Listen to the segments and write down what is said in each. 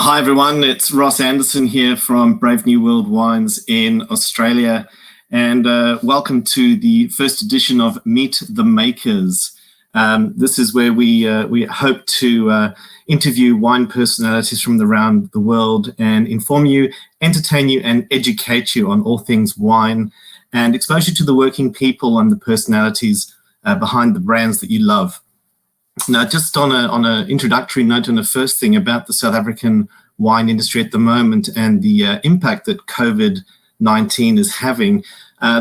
Hi everyone, it's Ross Anderson here from Brave New World Wines in Australia, and welcome to the first edition of Meet the Makers. This is where we hope to interview wine personalities from around the world and inform you, entertain you and educate you on all things wine and expose you to the working people and the personalities behind the brands that you love. Now, just on an introductory note, and the first thing about the South African wine industry at the moment and the impact that COVID-19 is having,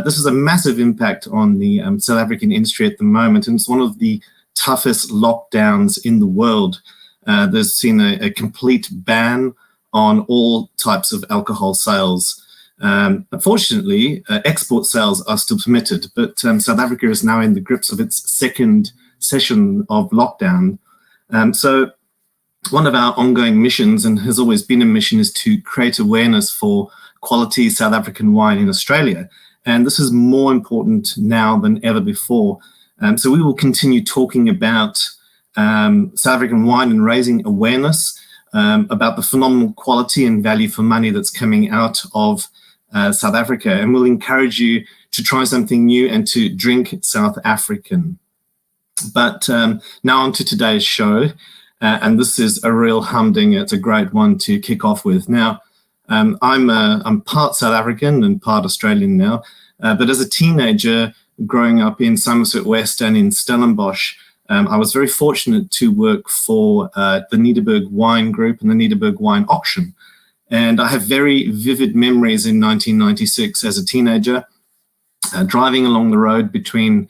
this is a massive impact on the South African industry at the moment, and it's one of the toughest lockdowns in the world. There's seen a complete ban on all types of alcohol sales. Unfortunately, export sales are still permitted, but South Africa is now in the grips of its second session of lockdown. So one of our ongoing missions, and has always been a mission, is to create awareness for quality South African wine in Australia. And this is more important now than ever before. So we will continue talking about South African wine and raising awareness about the phenomenal quality and value for money that's coming out of South Africa. And we'll encourage you to try something new and to drink South African. But now on to today's show, and this is a real humdinger. It's a great one to kick off with. Now, I'm part South African and part Australian now, but as a teenager growing up in Somerset West and in Stellenbosch, I was very fortunate to work for the Nederburg Wine Group and the Nederburg Wine Auction. And I have very vivid memories in 1996 as a teenager, driving along the road between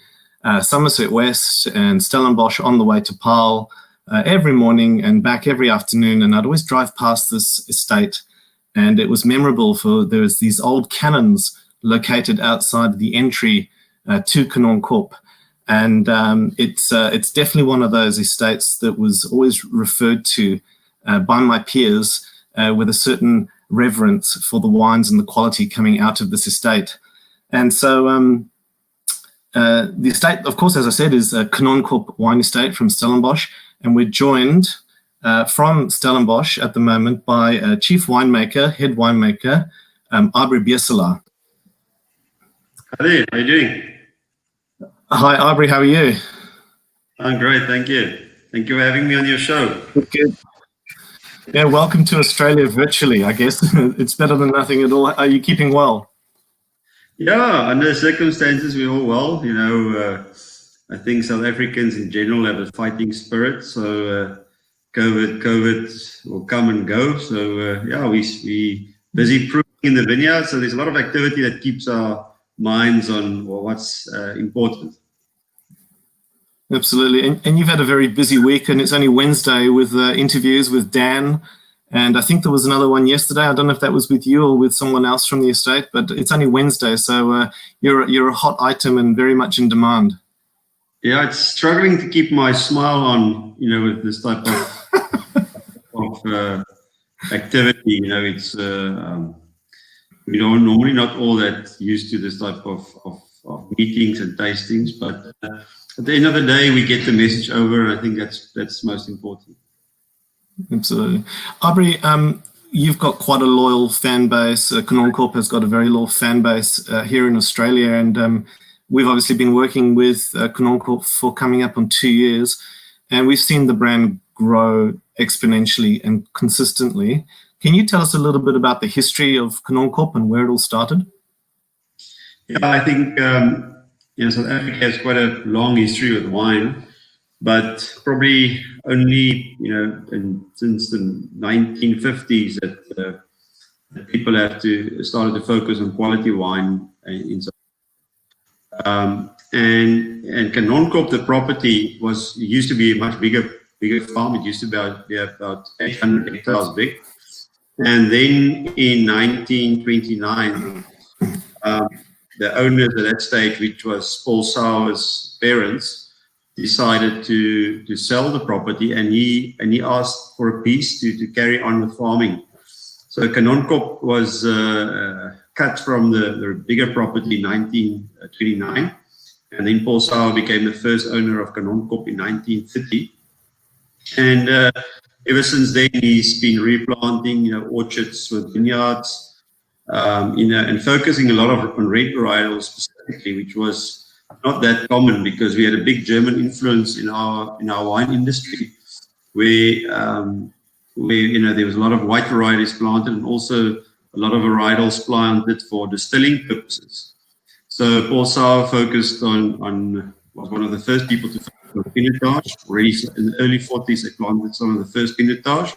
Somerset West and Stellenbosch on the way to Paarl every morning and back every afternoon, and I'd always drive past this estate, and it was memorable for there was these old cannons located outside the entry to Kanonkop, and it's definitely one of those estates that was always referred to by my peers with a certain reverence for the wines and the quality coming out of this estate. And so the estate, of course, as I said, is Kanonkop Wine Estate from Stellenbosch, and we're joined from Stellenbosch at the moment by head winemaker, Abrie Beeslaar. Hi there, how are you doing? Hi, Abrie, how are you? I'm great, thank you. Thank you for having me on your show. Good. Yeah, welcome to Australia virtually, I guess. It's better than nothing at all. Are you keeping well? Yeah, under the circumstances, we're all well. You know, I think South Africans in general have a fighting spirit. So COVID will come and go. So yeah, we busy pruning in the vineyard. So there's a lot of activity that keeps our minds on what's important. Absolutely. And you've had a very busy week, and it's only Wednesday with interviews with Dan. And I think there was another one yesterday. I don't know if that was with you or with someone else from the estate, but it's only Wednesday. So you're a hot item and very much in demand. Yeah, it's struggling to keep my smile on, you know, with this type of activity. You know, it's, you know, normally not all that used to this type of meetings and tastings, but at the end of the day, we get the message over, and I think that's most important. Absolutely. Abrie, you've got quite a loyal fan base. Kanonkop has got a very loyal fan base here in Australia, and we've obviously been working with Kanonkop for coming up on 2 years, and we've seen the brand grow exponentially and consistently. Can you tell us a little bit about the history of Kanonkop and where it all started? Yeah, I think you know, South Africa has quite a long history with wine, but probably only, you know, since the 1950s that people have started to focus on quality wine in South Africa. And Kanonkop, the property, used to be a much bigger farm. It used to be about 800 hectares big. And then in 1929, the owners at that stage, which was Paul Sauer's parents, decided to sell the property, and he asked for a piece to carry on with farming. So Kanonkop was cut from the bigger property in 1929, and then Paul Sauer became the first owner of Kanonkop in 1930. And ever since then, he's been replanting, orchards with vineyards, and focusing a lot on red varietals specifically, which was not that common because we had a big German influence in our wine industry, where there was a lot of white varieties planted and also a lot of varietals planted for distilling purposes. So Paul Sauer focused was one of the first people to focus on Pinotage. Already in the early 40s, they planted some of the first Pinotage,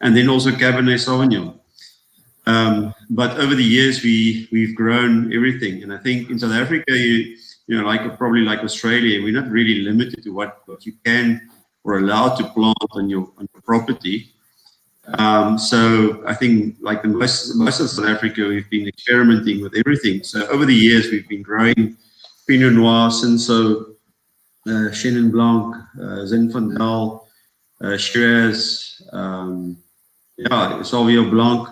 and then also Cabernet Sauvignon. But over the years, we've grown everything, and I think in South Africa, probably like Australia, we're not really limited to what you can or allowed to plant on your property. So I think, like the most of South Africa, we've been experimenting with everything. So over the years, we've been growing Pinot Noir, Cinsault, Chenin Blanc, Zinfandel, Shiraz, Sauvignon Blanc,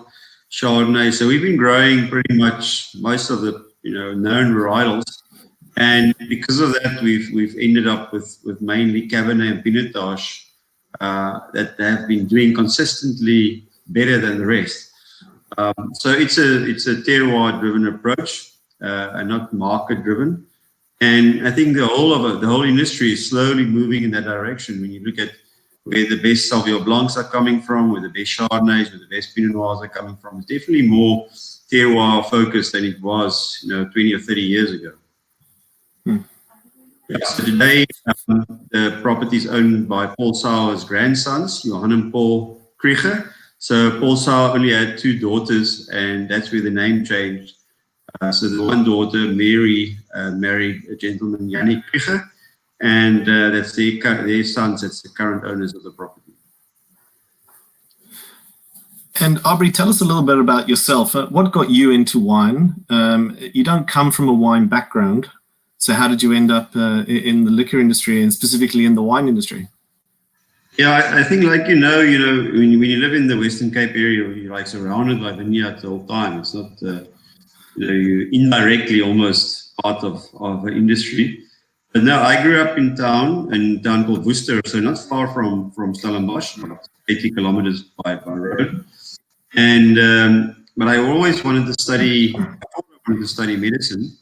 Chardonnay. So we've been growing pretty much most of the known varietals, and because of that, we've ended up with mainly Cabernet and Pinotage that have been doing consistently better than the rest. So it's a terroir-driven approach and not market-driven. And I think the whole industry is slowly moving in that direction. When you look at where the best Sauvignon Blancs are coming from, where the best Chardonnays, where the best Pinot Noirs are coming from, it's definitely more terroir-focused than it was 20 or 30 years ago. Yeah, so today, the property is owned by Paul Sauer's grandsons, Johan and Paul Krieger. So Paul Sauer only had 2 daughters, and that's where the name changed. So the one daughter, Mary, married a gentleman, Yannick Krieger, and that's their sons, that's the current owners of the property. And Abrie, tell us a little bit about yourself. What got you into wine? You don't come from a wine background. So how did you end up in the liquor industry and specifically in the wine industry? Yeah, I think when you live in the Western Cape area, you're surrounded by vineyards the whole time. It's not, you're indirectly almost part of the industry. But no, I grew up in a town called Worcester, so not far from Stellenbosch, 80 kilometers by road. And but I always wanted to study medicine.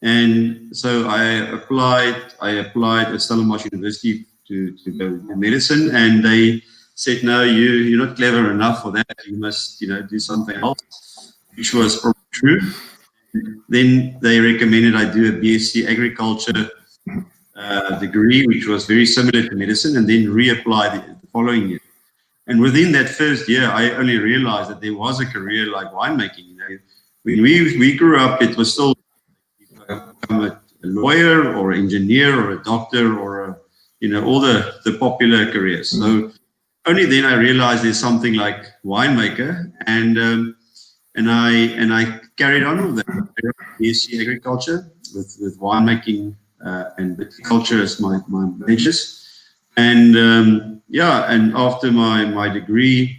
And so I applied at Stellenbosch University to go to medicine, and they said, no, you're not clever enough for that. You must, do something else, which was probably true. Then they recommended I do a BSc Agriculture degree, which was very similar to medicine, and then reapply the following year. And within that first year, I only realized that there was a career like winemaking. When we grew up, it was still become a lawyer or engineer or a doctor or all the popular careers. So only then I realized there's something like winemaker, and I carried on with that. BSc Agriculture with winemaking and viticulture as my majors. And and after my degree,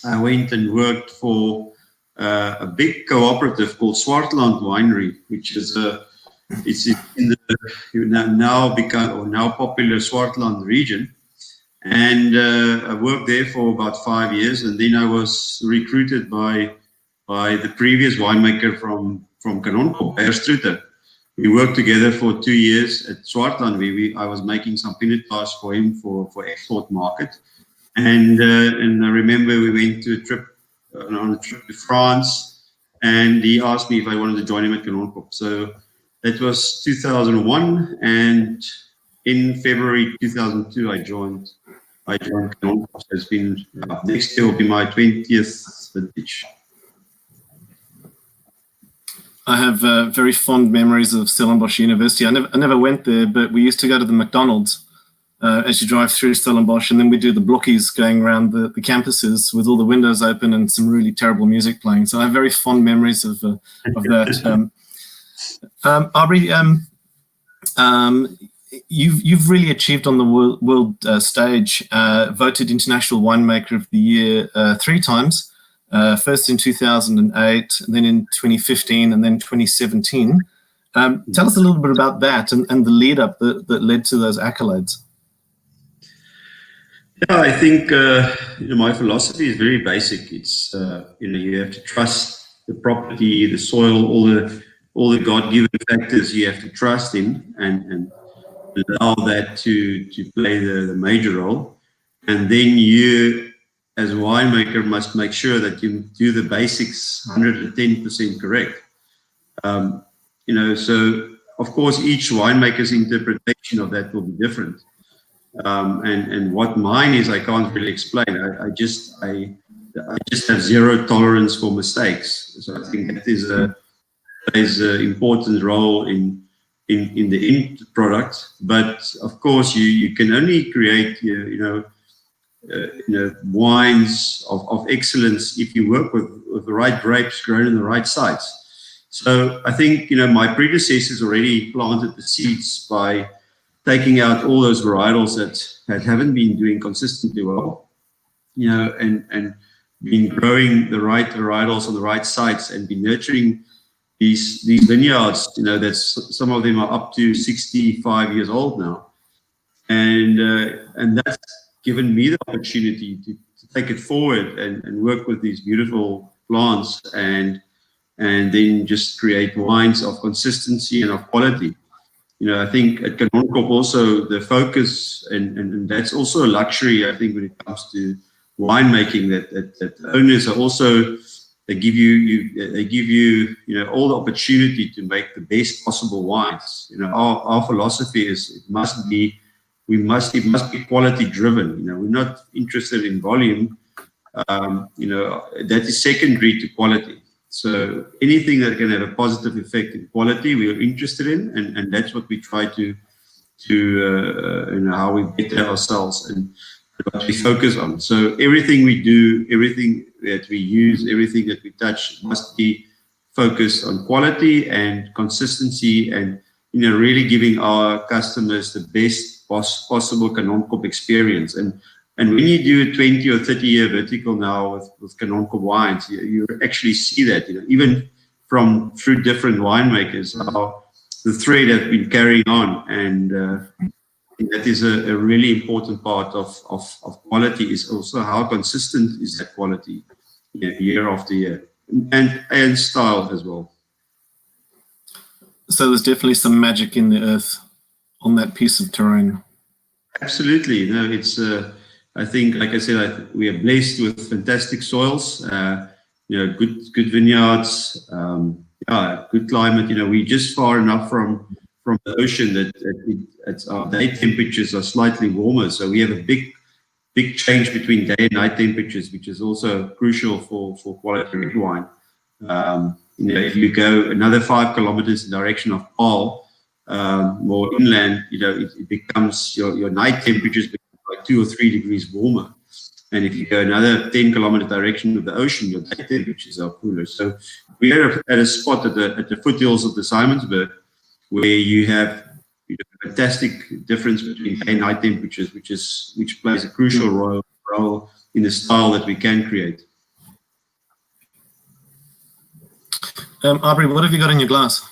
I went and worked for a big cooperative called Swartland Winery, which is it's in the now popular Swartland region. And I worked there for about 5 years, and then I was recruited by the previous winemaker from Kanonkop, Paul. We worked together for 2 years at Swartland. I was making some Pinotage for him for export market. And I remember we went on a trip to France, and he asked me if I wanted to join him at Kanonkop. So that was 2001, and in February 2002, I joined Kanonkop. So it's been next year will be my 20th vintage. I have very fond memories of Stellenbosch University. I never went there, but we used to go to the McDonald's as you drive through Stellenbosch, and then we do the blokkies going around the campuses with all the windows open and some really terrible music playing. So I have very fond memories of that. Abrie, you've really achieved on the world stage. Voted International Winemaker of the Year 3 times. First in 2008, then in 2015, and then 2017. Tell us a little bit about that and the lead up that led to those accolades. Yeah, I think my philosophy is very basic. It's you have to trust the property, the soil, all the God-given factors you have to trust in, and allow that to play the major role. And then you, as a winemaker, must make sure that you do the basics 110% correct. So of course each winemaker's interpretation of that will be different. And what mine is, I can't really explain. I just have zero tolerance for mistakes. So I think that plays an important role in the end product. But of course, you can only create wines of excellence if you work with the right grapes grown in the right sites. So I think my predecessors already planted the seeds by taking out all those varietals that haven't been doing consistently well, and been growing the right varietals on the right sites and been nurturing these vineyards, that some of them are up to 65 years old now, and that's given me the opportunity to take it forward and work with these beautiful plants and then just create wines of consistency and of quality. I think at Kanonkop also the focus, and that's also a luxury, I think, when it comes to winemaking, that owners are also, they give you all the opportunity to make the best possible wines. Our philosophy is it must be quality driven. We're not interested in volume. That is secondary to quality. So anything that can have a positive effect in quality, we are interested in, and that's what we try to how we better ourselves and what we focus on. So everything we do, everything that we use, everything that we touch must be focused on quality and consistency, and really giving our customers the best possible Kanonkop experience. And when you do a 20 or 30-year vertical now with Kanonkop wines, you actually see that, even through different winemakers, how the thread has been carrying on. And that is a really important part of quality, is also how consistent is that quality year after year, and style as well. So there's definitely some magic in the earth on that piece of terrain. Absolutely. It's... I think, like I said, we are blessed with fantastic soils, good vineyards, good climate. We're just far enough from the ocean that our day temperatures are slightly warmer. So we have a big change between day and night temperatures, which is also crucial for quality red wine. If you go another 5 kilometers in the direction of Paul, more inland, it becomes your night temperatures become like 2 or 3 degrees warmer. And if you go another 10-kilometer direction of the ocean, your day temperatures are cooler. So we are at a spot at the foothills of the Simonsberg where you have fantastic difference between day and night temperatures, which plays a crucial role in the style that we can create. Abrie, what have you got in your glass?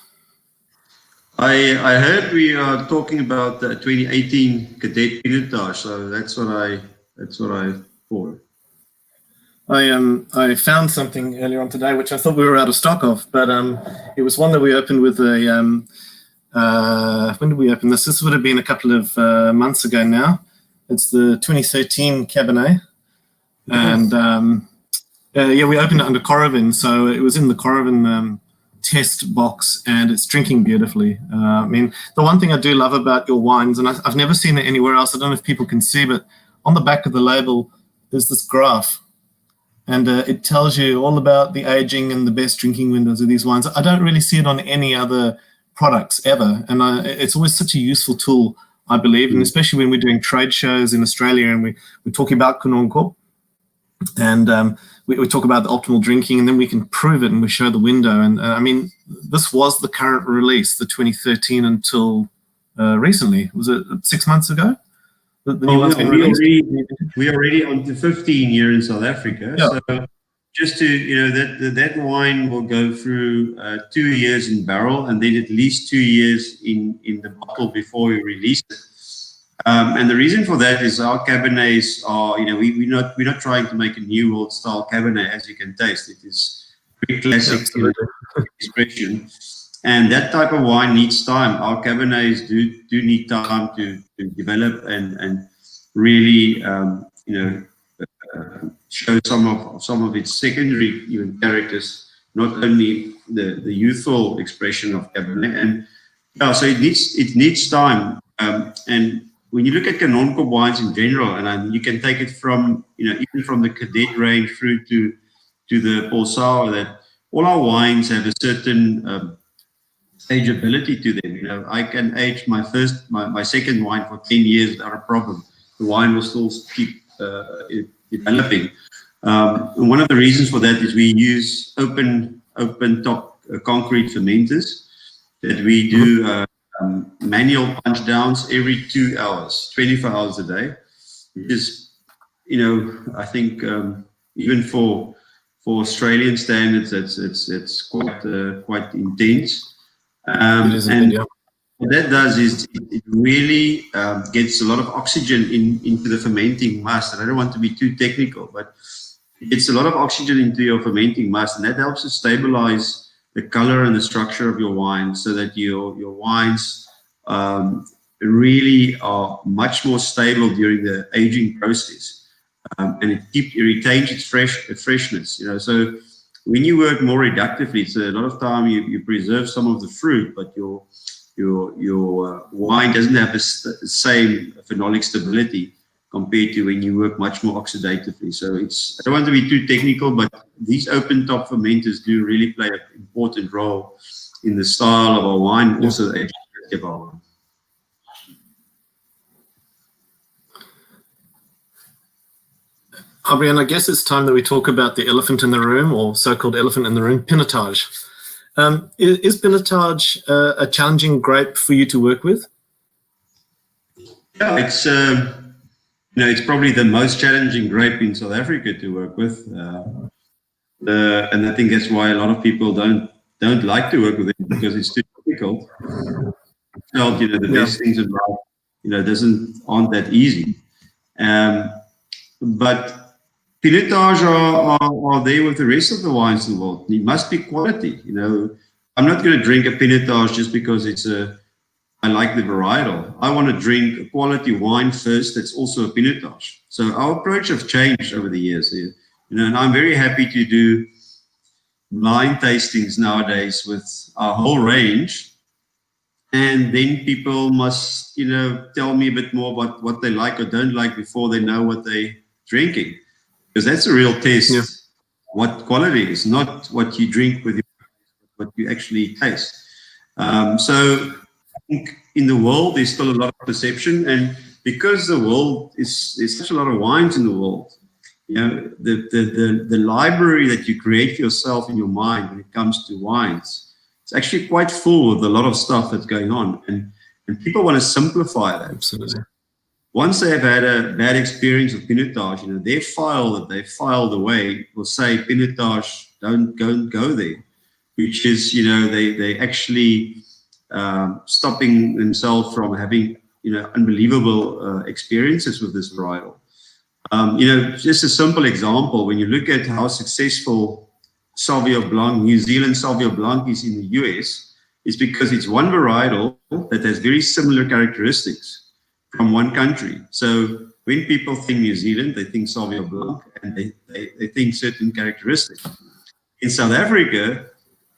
I heard we are talking about the 2018 Cadet Pinotpalooza, so that's what I poured. I found something earlier on today which I thought we were out of stock of, but it was one that we opened with a when did we open this? This would have been a couple of months ago now. It's the 2013 Cabernet, and we opened it under Coravin, so it was in the Coravin test box, and it's drinking beautifully. I mean, the one thing I do love about your wines, and I've never seen it anywhere else, I don't know if people can see, but on the back of the label there's this graph, and it tells you all about the aging and the best drinking windows of these wines. I don't really see it on any other products ever, and it's always such a useful tool, I believe, and especially when we're doing trade shows in Australia and we're talking about Kanonkop, and we talk about the optimal drinking, and then we can prove it and we show the window. And I mean, this was the current release, the 2013 until recently. Was it 6 months ago? We're already on to 15 years in South Africa. Yeah. So just to, that wine will go through 2 years in barrel, and then at least 2 years in the bottle before we release it. And the reason for that is our Cabernets are, we're not trying to make a new world style Cabernet, as you can taste. It is very classic expression. And that type of wine needs time. Our Cabernets do need time to develop and really, show some of its secondary even characters, not only the youthful expression of Cabernet. And so it needs time. And when you look at Kanonkop wines in general, and you can take it from, even from the Cadet range through to the Paul Sauer, that all our wines have a certain ageability to them. I can age my second wine for 10 years without a problem. The wine will still keep developing. And one of the reasons for that is we use open top concrete fermenters that we do manual punch downs every 2 hours, 24 hours a day, which is, I think even for Australian standards, it's quite intense. And what that does is it really gets a lot of oxygen into the fermenting must. And I don't want to be too technical, but it gets a lot of oxygen into your fermenting must, and that helps to stabilize the color and the structure of your wine, so that your wines really are much more stable during the aging process, and it retains its freshness. So when you work more reductively, it's a lot of time you preserve some of the fruit, but your wine doesn't have the same phenolic stability compared to when you work much more oxidatively. So I don't want to be too technical, but these open top fermenters do really play an important role in the style of our wine, also the ageability of our wine. Abrie, and I guess it's time that we talk about the elephant in the room, or so-called elephant in the room, Pinotage. Is Pinotage a challenging grape for you to work with? Yeah, it's probably the most challenging grape in South Africa to work with, and I think that's why a lot of people don't like to work with it, because it's too difficult. Felt, the best things about aren't that easy, but Pinotage are there with the rest of the wines in the world. It must be quality. I'm not going to drink a Pinotage just because I like the varietal. I want to drink a quality wine first that's also a Pinotage. So our approach has changed over the years here. And I'm very happy to do blind tastings nowadays with our whole range. And then people must, tell me a bit more about what they like or don't like before they know what they're drinking. Because that's a real test. Yeah. What quality is, not what you drink with what you actually taste. So I think in the world, there's still a lot of perception. And because the world there's such a lot of wines in the world, the library that you create for yourself in your mind when it comes to wines, it's actually quite full with a lot of stuff that's going on. And people want to simplify that. Absolutely. Once they have had a bad experience with Pinotage, their file that they filed away will say Pinotage, don't go there, which is, they actually stopping themselves from having, unbelievable experiences with this varietal. Just a simple example, when you look at how successful Sauvignon Blanc, New Zealand Sauvignon Blanc is in the US, it's because it's one varietal that has very similar characteristics from one country. So when people think New Zealand, they think Sauvignon Blanc, and they think certain characteristics. In South Africa,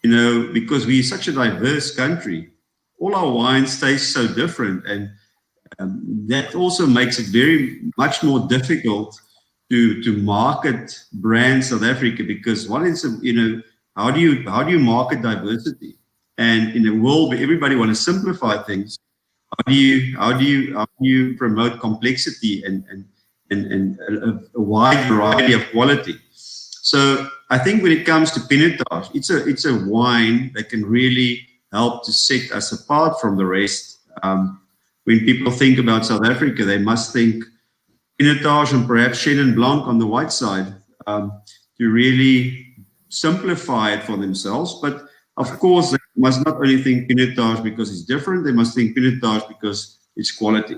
because we're such a diverse country, all our wines taste so different, and that also makes it very much more difficult to market brand South Africa, because one is, how do you market diversity? And in a world where everybody wants to simplify things, how do you promote complexity and a wide variety of quality? So I think when it comes to Pinotage, it's a wine that can really help to set us apart from the rest. When people think about South Africa, they must think Pinotage and perhaps Chenin Blanc on the white side, to really simplify it for themselves. But of course, they must not only think Pinotage because it's different, they must think Pinotage because it's quality.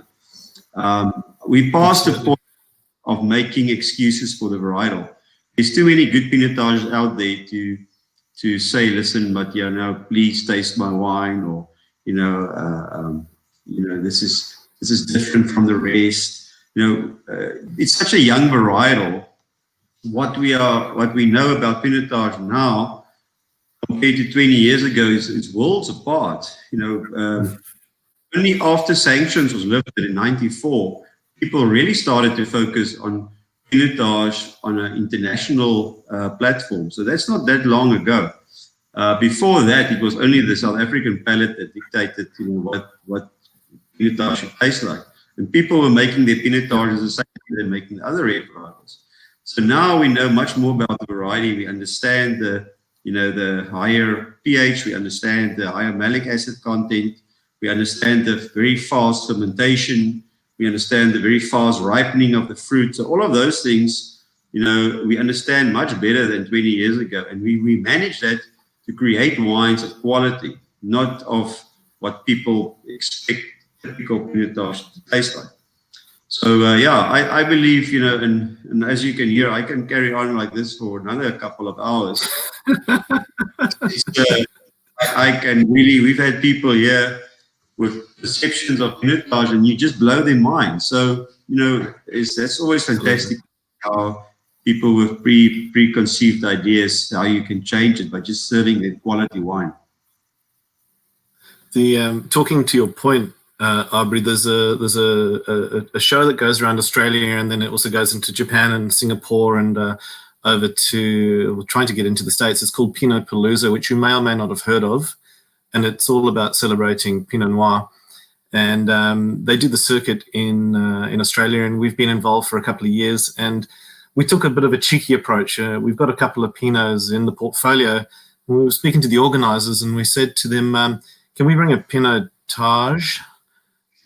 We passed the point of making excuses for the varietal. There's too many good pinotages out there to say, listen, but yeah, no, please taste my wine, or this is different from the rest. It's such a young varietal. What we know about pinotage now compared to 20 years ago is worlds apart. Only after sanctions was lifted in '94, people really started to focus on pinotage on an international platform. So that's not that long ago. Before that, it was only the South African palate that dictated, what pinotage should taste like. And people were making their pinotages the same way they're making the other red varietals. So now we know much more about the variety. We understand the higher pH. We understand the higher malic acid content. We understand the very fast fermentation. We understand the very fast ripening of the fruit. So all of those things, we understand much better than 20 years ago. And we manage that to create wines of quality, not of what people expect typical pinotage to taste like. So I believe, and as you can hear, I can carry on like this for another couple of hours. I can really, we've had people here with perceptions of pinotage, and you just blow their mind. So, that's always fantastic how people with preconceived ideas, how you can change it by just serving their quality wine. Talking to your point, Abrie, there's a show that goes around Australia, and then it also goes into Japan and Singapore and over to, we're trying to get into the States. It's called Pinotpalooza, which you may or may not have heard of. And it's all about celebrating Pinot Noir. And they do the circuit in Australia, and we've been involved for a couple of years. And we took a bit of a cheeky approach. We've got a couple of Pinots in the portfolio. We were speaking to the organisers, and we said to them, can we bring a Pinotage?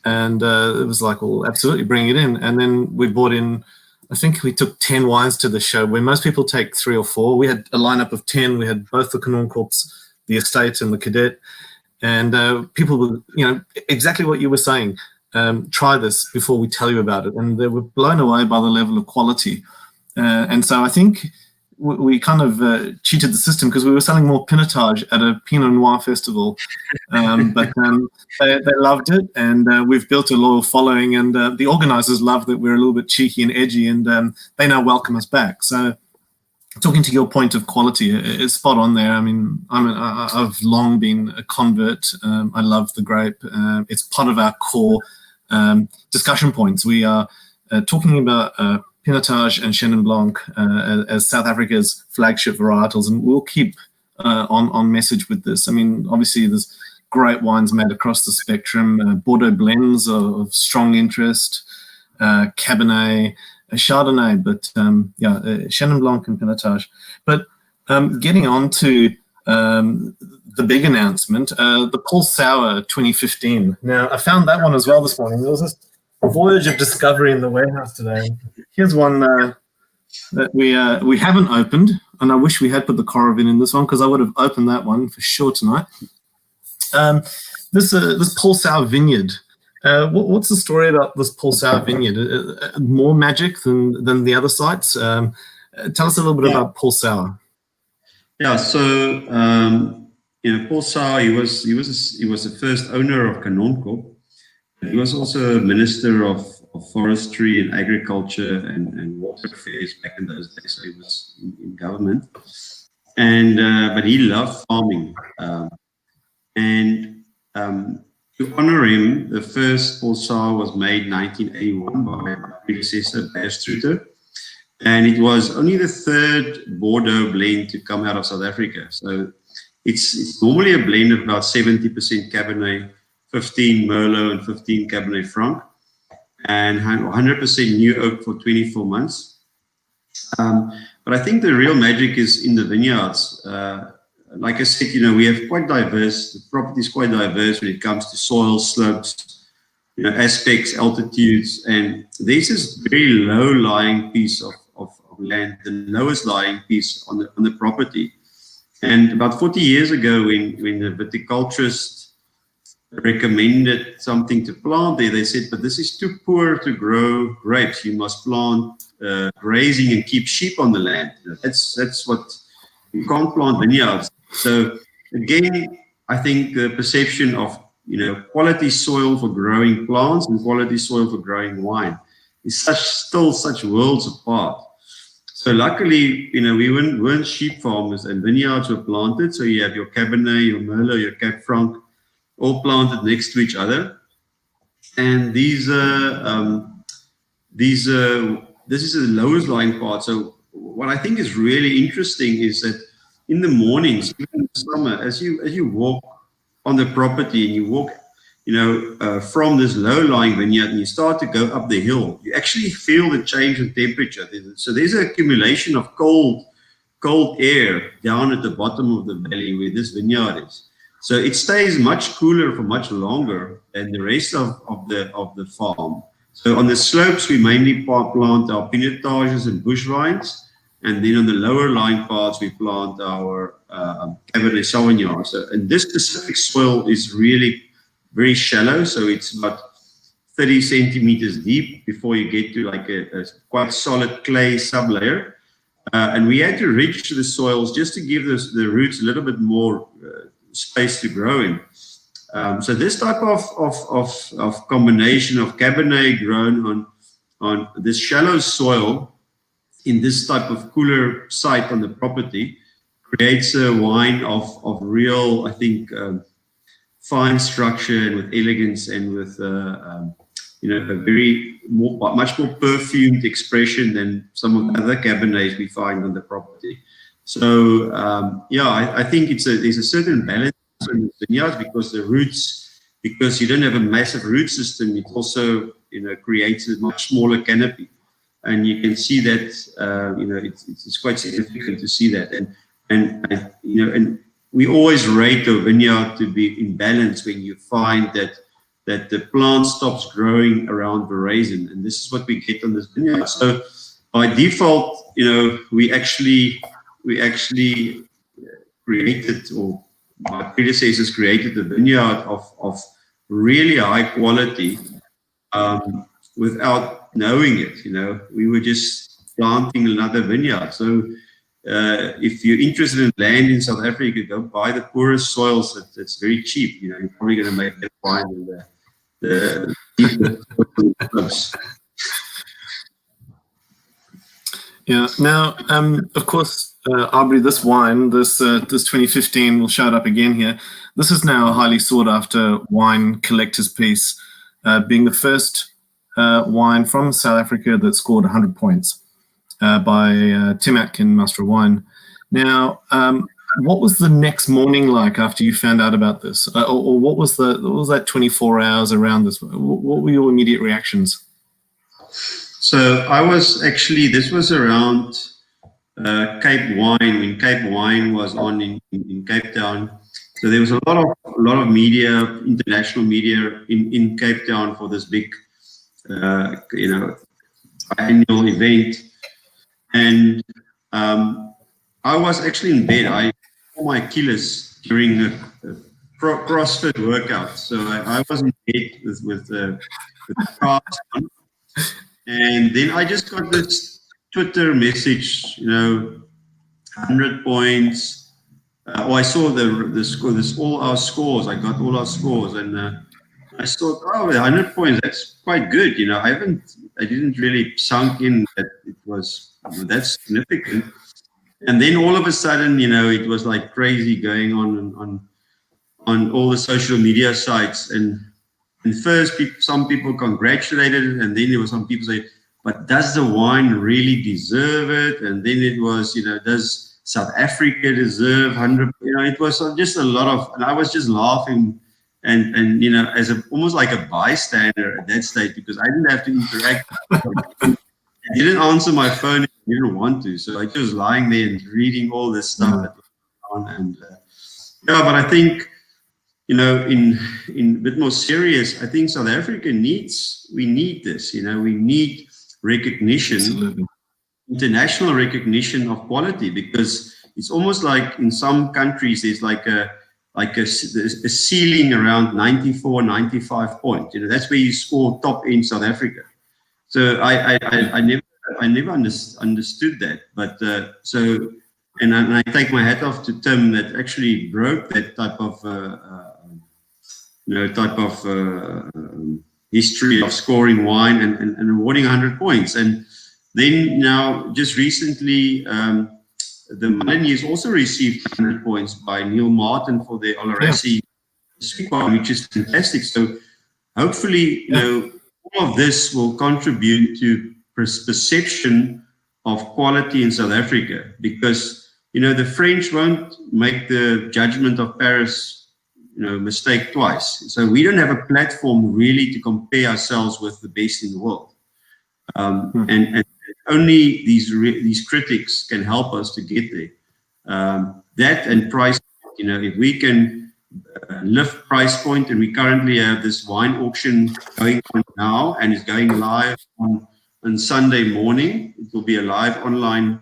And it was like, well, absolutely, bring it in. And then we brought in, I think we took 10 wines to the show, where most people take 3 or 4. We had a lineup of 10. We had both the Kanonkops, the Estate and the Cadet. And people were, exactly what you were saying. Try this before we tell you about it. And they were blown away by the level of quality. And so I think we kind of cheated the system, because we were selling more Pinotage at a Pinot Noir festival. But they loved it, and we've built a loyal following, and the organisers love that we're a little bit cheeky and edgy, and they now welcome us back. So talking to your point of quality, it's spot on there. I mean, I've long been a convert. I love the grape. It's part of our core discussion points. We are talking about Pinotage and Chenin Blanc as South Africa's flagship varietals, and we'll keep on message with this. I mean, obviously there's great wines made across the spectrum, Bordeaux blends of strong interest, Cabernet, Chardonnay, but Chenin Blanc and Pinotage. But getting on to the big announcement, the Paul Sauer 2015. Now, I found that one as well this morning. There was this voyage of discovery in the warehouse today. Here's one that we haven't opened, and I wish we had put the Coravin in this one, because I would have opened that one for sure tonight. This Paul Sauer Vineyard. What's the story about this Paul Sauer Vineyard? More magic than the other sites? Tell us a little bit about Paul Sauer. Yeah, so Paul Sauer, he was the first owner of Kanonkop. He was also a minister of forestry and agriculture and water affairs back in those days. So he was in government, and but he loved farming. To honor him, the first Paul Sauer was made in 1981 by my predecessor, Beerstruter. And it was only the third Bordeaux blend to come out of South Africa. So it's normally a blend of about 70% Cabernet, 15 Merlot, and 15 Cabernet Franc, and 100% new oak for 24 months. But I think the real magic is in the vineyards. Like I said, we have quite diverse, the property is quite diverse when it comes to soil, slopes, aspects, altitudes, and there's this very low-lying piece of land, the lowest lying piece on the property. And about 40 years ago, when the viticulturists recommended something to plant there, they said, but this is too poor to grow grapes. You must plant grazing and keep sheep on the land. That's what, you can't plant vineyards. So again, I think the perception of, quality soil for growing plants and quality soil for growing wine is still such worlds apart. So luckily, we weren't sheep farmers, and vineyards were planted. So you have your Cabernet, your Merlot, your Cab Franc, all planted next to each other. And this is the lowest lying part. So what I think is really interesting is that in the mornings, even in the summer, as you walk on the property and you walk, from this low-lying vineyard and you start to go up the hill, you actually feel the change in temperature. So there's an accumulation of cold air down at the bottom of the valley where this vineyard is. So it stays much cooler for much longer than the rest of the farm. So on the slopes, we mainly plant our pinotages and bush vines. And then on the lower lying parts, we plant our Cabernet Sauvignon. So, and this specific soil is really very shallow. So it's about 30 centimeters deep before you get to like a quite solid clay sublayer. And we had to ridge the soils just to give the roots a little bit more space to grow in. So this type of combination of Cabernet grown on this shallow soil in this type of cooler site on the property creates a wine of real, I think, fine structure and with elegance and with a much more perfumed expression than some of the other Cabernets we find on the property. So I think there's a certain balance in the vineyards because you don't have a massive root system. It also creates a much smaller canopy. And you can see that, it's quite significant to see that. And we always rate a vineyard to be in balance when you find that the plant stops growing around veraison. And this is what we get on this vineyard. So by default, we actually created, or my predecessors created, a vineyard of really high quality without knowing it. We were just planting another vineyard. So if you're interested in land in South Africa, go buy the poorest soils. It's very cheap. You're probably going to make that wine in the clubs. Yeah. Now, of course, Abrie, this wine, this 2015, will show it up again here. This is now a highly sought after wine collector's piece, being the first wine from South Africa that scored 100 points by Tim Atkin, Master of Wine. Now, what was the next morning like after you found out about this, or what was that 24 hours around this? What were your immediate reactions? So I was actually, this was around Cape Wine, when Cape Wine was on in Cape Town. So there was a lot of media, international media in Cape Town for this big annual event. And I was actually in bed. I tore my Achilles during a CrossFit workout. So I was in bed with the cast on. And then I just got this Twitter message, 100 points. I saw the score, all our scores. I got all our scores, and I thought, 100 points. That's quite good. I didn't really sunk in that it was that significant. And then all of a sudden, it was like crazy going on all the social media sites. And first, some people congratulated it, and then there were some people say, but does the wine really deserve it? And then it was, does South Africa deserve 100? It was just a lot of, and I was just laughing and as almost like a bystander at that stage, because I didn't have to interact. I didn't answer my phone. I didn't want to. So I just was lying there and reading all this stuff that was going on. And but I think, in a bit more serious, I think South Africa we need this. We need recognition. Absolutely. International recognition of quality, because it's almost like in some countries there's like like a ceiling around 94, 95 points. That's where you score top in South Africa. So I never understood that. But and I take my hat off to Tim that actually broke that type of history of scoring wine and awarding 100 points. And then now, just recently, the Melanie also received 100 points by Neil Martin for the Oloresi sweet wine, which is fantastic. So hopefully, all of this will contribute to perception of quality in South Africa, because the French won't make the judgment of Paris mistake twice. So we don't have a platform really to compare ourselves with the best in the world, and only these critics can help us to get there. That and price, if we can lift price point, and we currently have this wine auction going on now, and it's going live on Sunday morning. It will be a live online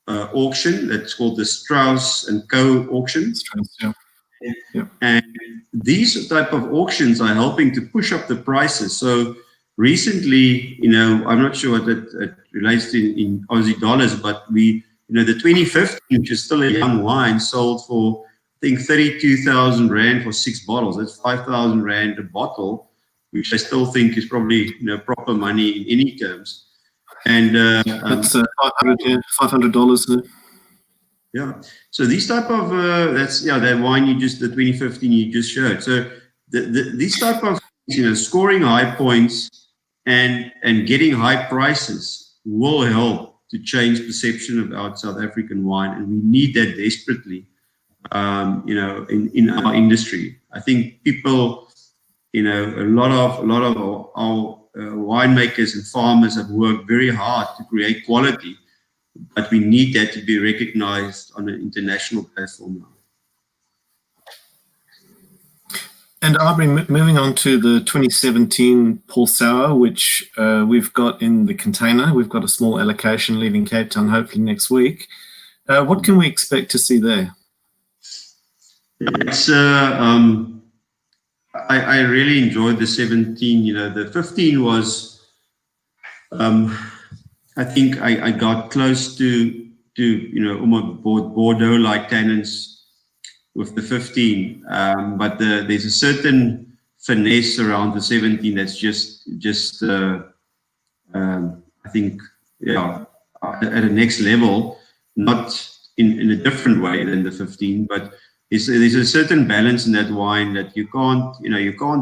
auction that's called the Strauss and Co auction. Strauss, yeah. And these type of auctions are helping to push up the prices. So recently, I'm not sure what it relates to in Aussie dollars, but the 2015, which is still a young wine, sold for, I think, 32,000 Rand for 6 bottles. That's 5,000 Rand a bottle, which I still think is probably proper money in any terms. And that's $500. Yeah. So these type of that wine the 2015 you just showed. So these type of scoring high points and getting high prices will help to change perception about South African wine, and we need that desperately. In our industry, I think people, a lot of our winemakers and farmers have worked very hard to create quality, but we need that to be recognized on an international platform now. And Abrie, moving on to the 2017 Paul Sauer, which we've got in the container. We've got a small allocation leaving Cape Town hopefully next week. What can we expect to see there? It's I really enjoyed the 17. The 15 was I think I got close to almost Bordeaux-like tannins with the 15, but there's a certain finesse around the 17 that's just I think at a next level, not in a different way than the 15, but there's a certain balance in that wine that you can't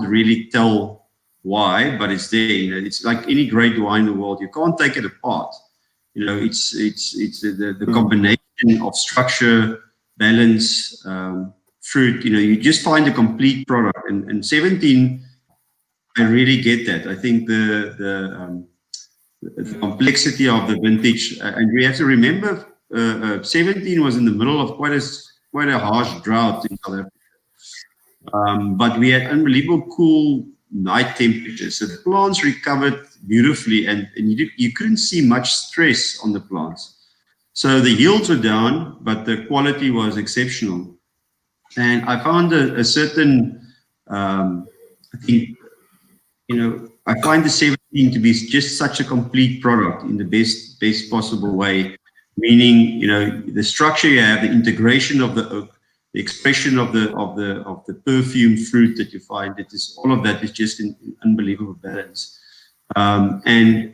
really tell why, but it's there. It's like any great wine in the world. You can't take it apart. It's the combination of structure, balance, fruit. You just find a complete product. And 17, I really get that. I think the complexity of the vintage, and we have to remember, 17 was in the middle of quite a harsh drought in South Africa. But we had unbelievable cool night temperatures. So the plants recovered beautifully, and you couldn't see much stress on the plants. So the yields were down, but the quality was exceptional. And I found a certain, I think, I find the 17 to be just such a complete product in the best possible way. Meaning, the structure you have, the integration of the oak, the expression of the perfume fruit that you find, all of that is just in unbelievable balance. And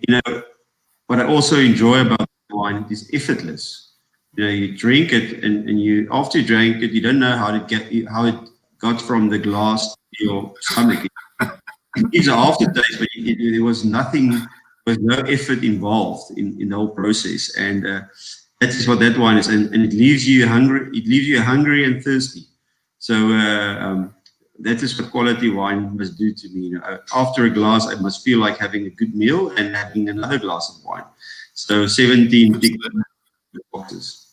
what I also enjoy about the wine is effortless. You drink it, and after you drank it, you don't know how it got from the glass to your stomach. It gives an aftertaste, but there was nothing. There was no effort involved in the whole process, and that is what that wine is, and it leaves you hungry. It leaves you hungry and thirsty. So that is what quality wine must do to me. After a glass, I must feel like having a good meal and having another glass of wine. So 17 big boxes.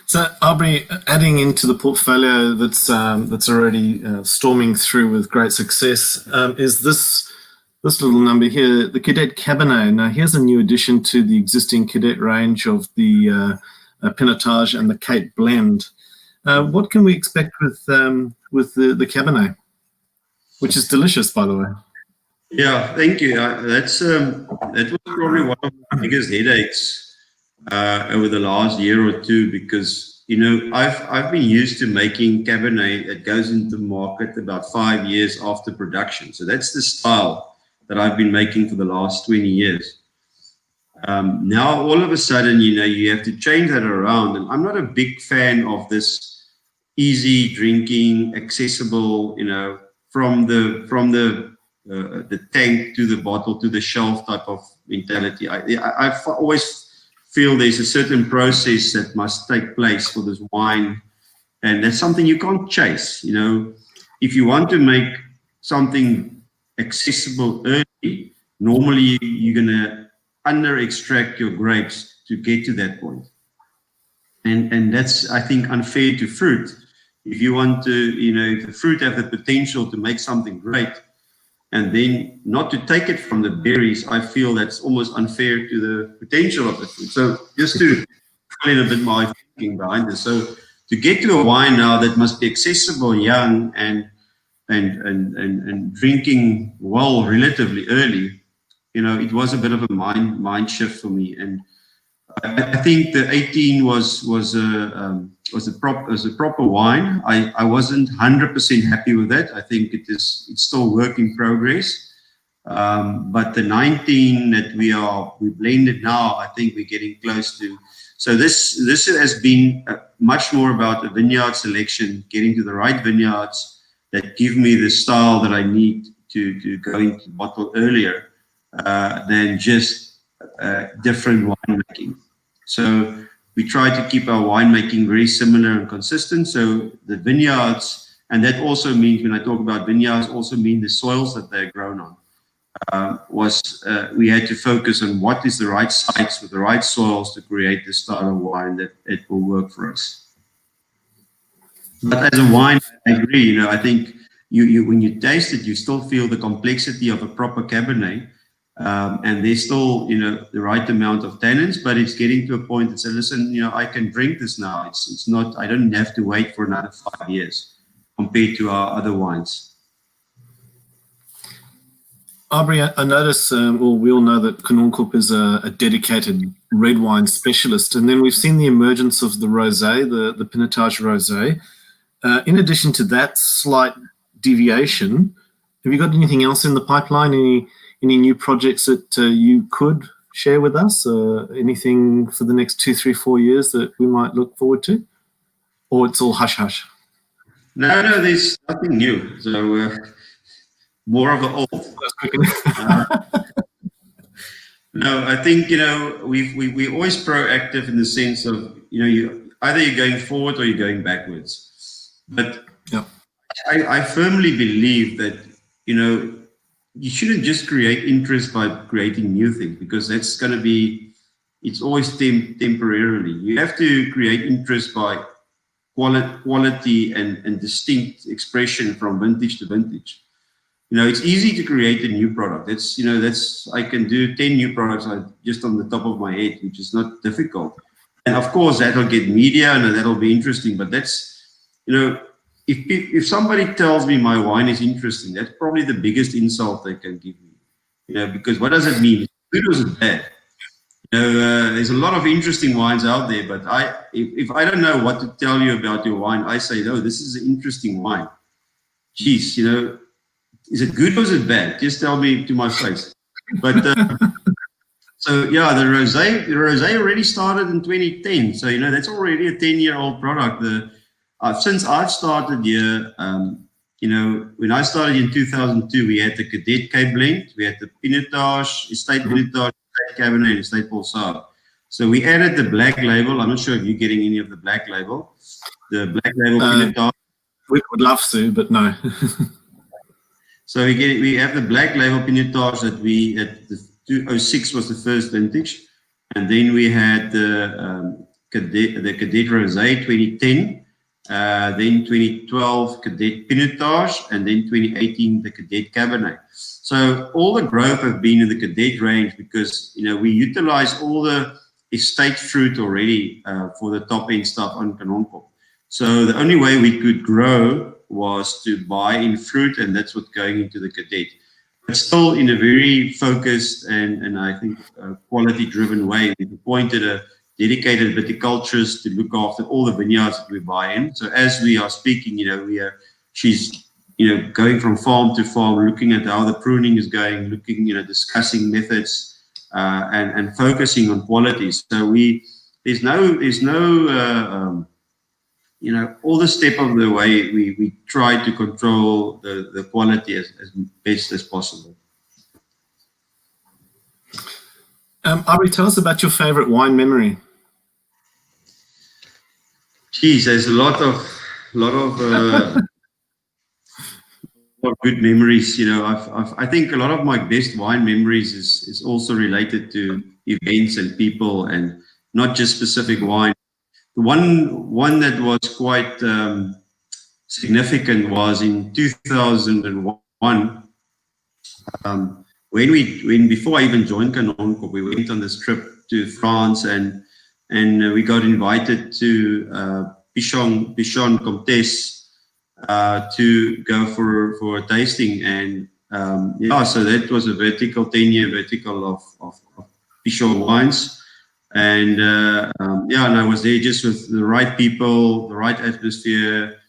So Abrie, adding into the portfolio that's already storming through with great success, is this little number here, the Cadet Cabernet. Now here's a new addition to the existing Cadet range of the Pinotage and the Cape Blend. What can we expect with the Cabernet, which is delicious, by the way? Yeah, thank you. That was probably one of the biggest headaches over the last year or two, because I've been used to making Cabernet that goes into market about 5 years after production. So that's the style that I've been making for the last 20 years. Now all of a sudden, you have to change that around, and I'm not a big fan of this easy drinking, accessible, from the tank to the bottle to the shelf type of mentality. I always feel there's a certain process that must take place for this wine, and that's something you can't chase. If you want to make something accessible early, normally you're going to under extract your grapes to get to that point. And that's, I think, unfair to fruit. If you want to, if the fruit have the potential to make something great, and then not to take it from the berries, I feel that's almost unfair to the potential of the fruit. So just to fill in a bit my thinking behind this. So to get to a wine now that must be accessible, young, and drinking well relatively early, it was a bit of a mind shift for me. And I think the 18 was a proper wine. I wasn't 100% happy with that. I think it's still work in progress. But the 19 that we blended now, I think we're getting close to. So this has been much more about the vineyard selection, getting to the right vineyards that give me the style that I need to go into bottle earlier than just different winemaking. So we try to keep our winemaking very similar and consistent. So the vineyards, and that also means, when I talk about vineyards, also mean the soils that they're grown on. We had to focus on what is the right sites with the right soils to create the style of wine that it will work for us. But as a wine, I agree. I think you when you taste it, you still feel the complexity of a proper Cabernet. And there's still, the right amount of tannins, but it's getting to a point that says, listen, I can drink this now. It's not, I don't have to wait for another 5 years compared to our other wines. Abrie, I notice, we all know that Kanonkop is a dedicated red wine specialist, and then we've seen the emergence of the rosé, the Pinotage rosé. In addition to that slight deviation, have you got anything else in the pipeline? Any new projects that you could share with us? Anything for the next 2, 3, 4 years that we might look forward to? Or it's all hush-hush? No, there's nothing new. So more of the old. No, I think, we're always proactive in the sense of, either you're going forward or you're going backwards. But yeah. I firmly believe that, you shouldn't just create interest by creating new things, because that's going to be, it's always temporarily. You have to create interest by quality and distinct expression from vintage to vintage. It's easy to create a new product. I can do 10 new products just on the top of my head, which is not difficult. And of course, that'll get media and that'll be interesting. But that's, if somebody tells me my wine is interesting, that's probably the biggest insult they can give me. Because what does it mean? Is it good or is it bad? There's a lot of interesting wines out there, but if I don't know what to tell you about your wine, I say, oh, this is an interesting wine. Geez, is it good or is it bad? Just tell me to my face. But so yeah, the rosé already started in 2010. So that's already a 10-year-old product. Since I've started here, when I started in 2002, we had the Cadet K blend, we had the Pinotage, Estate Pinotage, Estate Cabernet, and Estate Paul Sauer. So we added the black label. I'm not sure if you're getting any of the black label. The black label Pinotage. We would love to, but no. So we have the black label Pinotage that the 2006 was the first vintage, and then we had the Cadet Rosé 2010. Then 2012 Cadet Pinotage, and then 2018 the Cadet Cabernet. So all the growth have been in the Cadet range because we utilize all the estate fruit already for the top end stuff on Kanonkop. So the only way we could grow was to buy in fruit, and that's what's going into the Cadet. But still in a very focused and I think quality-driven way. We've appointed a dedicated viticulturist to look after all the vineyards that we buy in. So as we are speaking, she's going from farm to farm, looking at how the pruning is going, looking, discussing methods and focusing on quality. So there's no all the step of the way we try to control the quality as best as possible. Abrie, tell us about your favorite wine memory. Geez, there's a lot of good memories. I think a lot of my best wine memories is also related to events and people, and not just specific wine. The one that was quite significant was in 2001. When before I even joined Kanonkop, we went on this trip to France, and we got invited to Pichon Comtesse to go for a tasting, and so that was a 10-year vertical of Pichon wines. And and I was there just with the right people, the right atmosphere,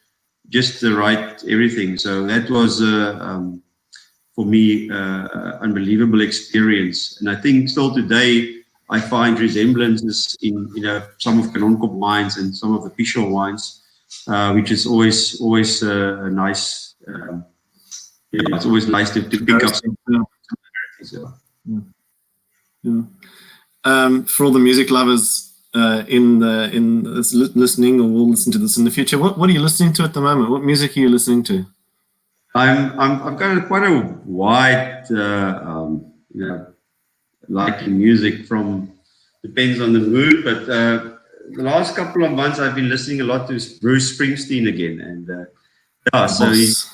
just the right everything. So that was for me unbelievable experience. And I think still today I find resemblances in some of Kanonkop wines and some of the Pichon wines, which is always a nice. It's always nice to pick up some similarities. For all the music lovers in listening or will listen to this in the future, what are you listening to at the moment? What music are you listening to? I've got quite a wide liking music, from depends on the mood, but the last couple of months I've been listening a lot to Bruce Springsteen again, and so he's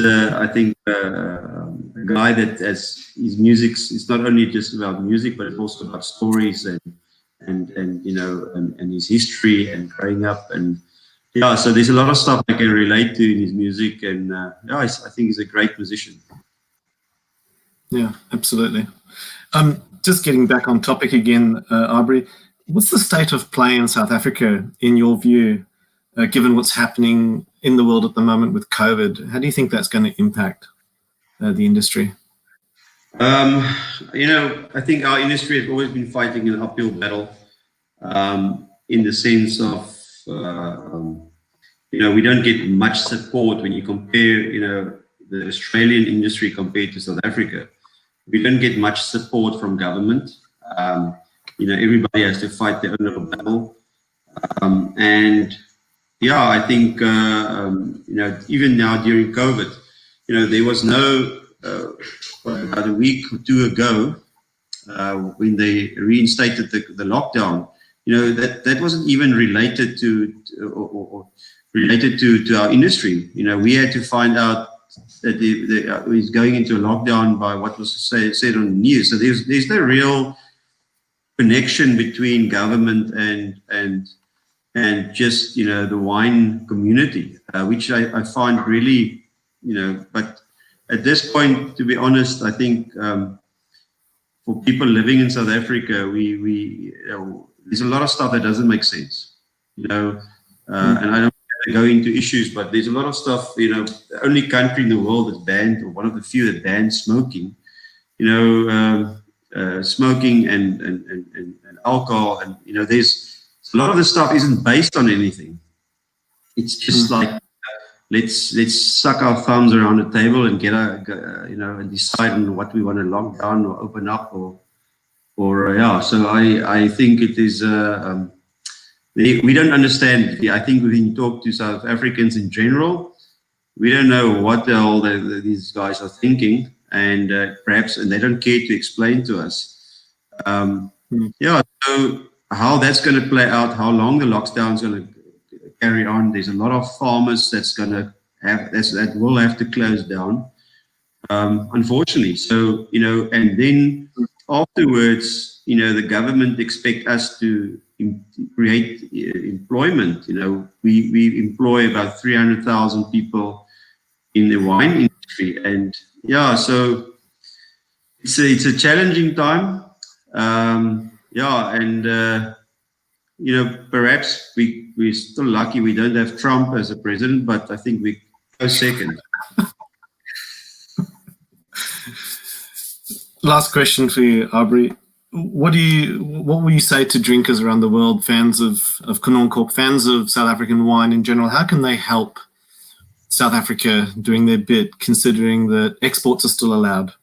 I think a guy that has his music. It's not only just about music, but it's also about stories and his history and growing up, and so there's a lot of stuff I can relate to in his music, and I think he's a great musician. Yeah, absolutely. Just getting back on topic again, Abrie, what's the state of play in South Africa in your view, given what's happening in the world at the moment with COVID? How do you think that's going to impact the industry? I think our industry has always been fighting an uphill battle, in the sense of, we don't get much support when you compare, the Australian industry compared to South Africa. We don't get much support from government. Everybody has to fight their own little battle. I think, even now during COVID, there was no, about a week or two ago, when they reinstated the lockdown, that wasn't even related to our industry. We had to find out that he's going into a lockdown by what was said on the news. So there's no real connection between government and just the wine community, which I find really but at this point, to be honest, I think for people living in South Africa, we there's a lot of stuff that doesn't make sense, and I don't want to go into issues, but there's a lot of stuff. The only country in the world that's banned, or one of the few that bans smoking, smoking and alcohol, and there's a lot of the stuff isn't based on anything. It's just like, let's suck our thumbs around the table and get and decide on what we want to lock down or open up or So I think it is. We don't understand. I think when you talk to South Africans in general, we don't know what the hell these guys are thinking, and perhaps they don't care to explain to us. So how that's going to play out, how long the lockdown is going to carry on. There's a lot of farmers that will have to close down, unfortunately. So and then afterwards, the government expect us to create employment. We employ about 300,000 people in the wine industry, and yeah, so it's a challenging time. Perhaps we're still lucky we don't have Trump as a president, but I think we go second. Last question for you, Abrie. What will you say to drinkers around the world, fans of Kanonkop, fans of South African wine in general? How can they help South Africa doing their bit, considering that exports are still allowed?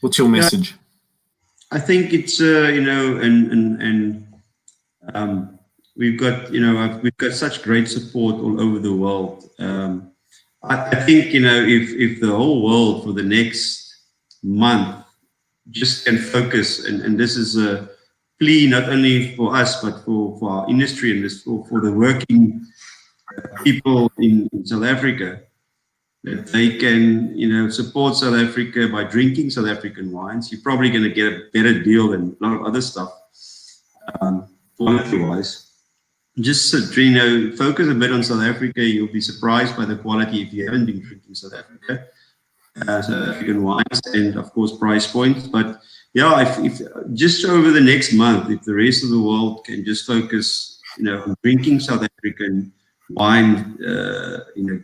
What's your message? I think it's we've got such great support all over the world. I think if the whole world for the next month just can focus, and this is a plea not only for us but for our industry and this for the working people in South Africa, that they can support South Africa by drinking South African wines. You're probably going to get a better deal than a lot of other stuff, quality-wise. Just focus a bit on South Africa. You'll be surprised by the quality if you haven't been drinking South Africa. South African wines, and of course price points. But yeah, if just over the next month, if the rest of the world can just focus on drinking South African wine,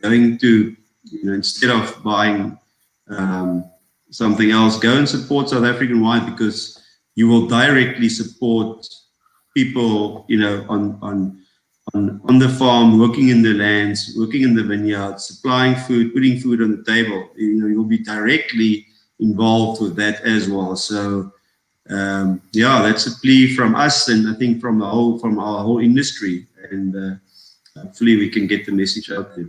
going to instead of buying something else, go and support South African wine, because you will directly support people on the farm, working in the lands, working in the vineyards, supplying food, putting food on the table. You'll be directly involved with that as well. So that's a plea from us, and I think from our whole industry, and hopefully we can get the message out there.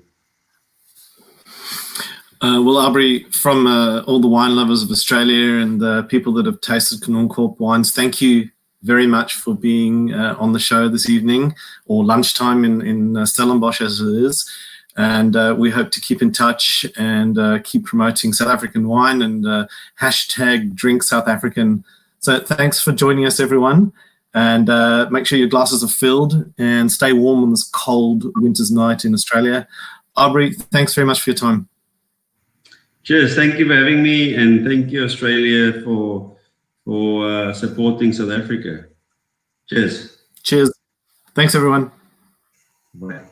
Well, Abrie, from all the wine lovers of Australia and the people that have tasted Kanonkop wines, thank you very much for being on the show this evening, or lunchtime in Stellenbosch as it is. And we hope to keep in touch and keep promoting South African wine and hashtag drink South African. So thanks for joining us, everyone. And make sure your glasses are filled and stay warm on this cold winter's night in Australia. Abrie, thanks very much for your time. Cheers. Thank you for having me, and thank you, Australia, for supporting South Africa. Cheers. Cheers. Thanks, everyone. Bye.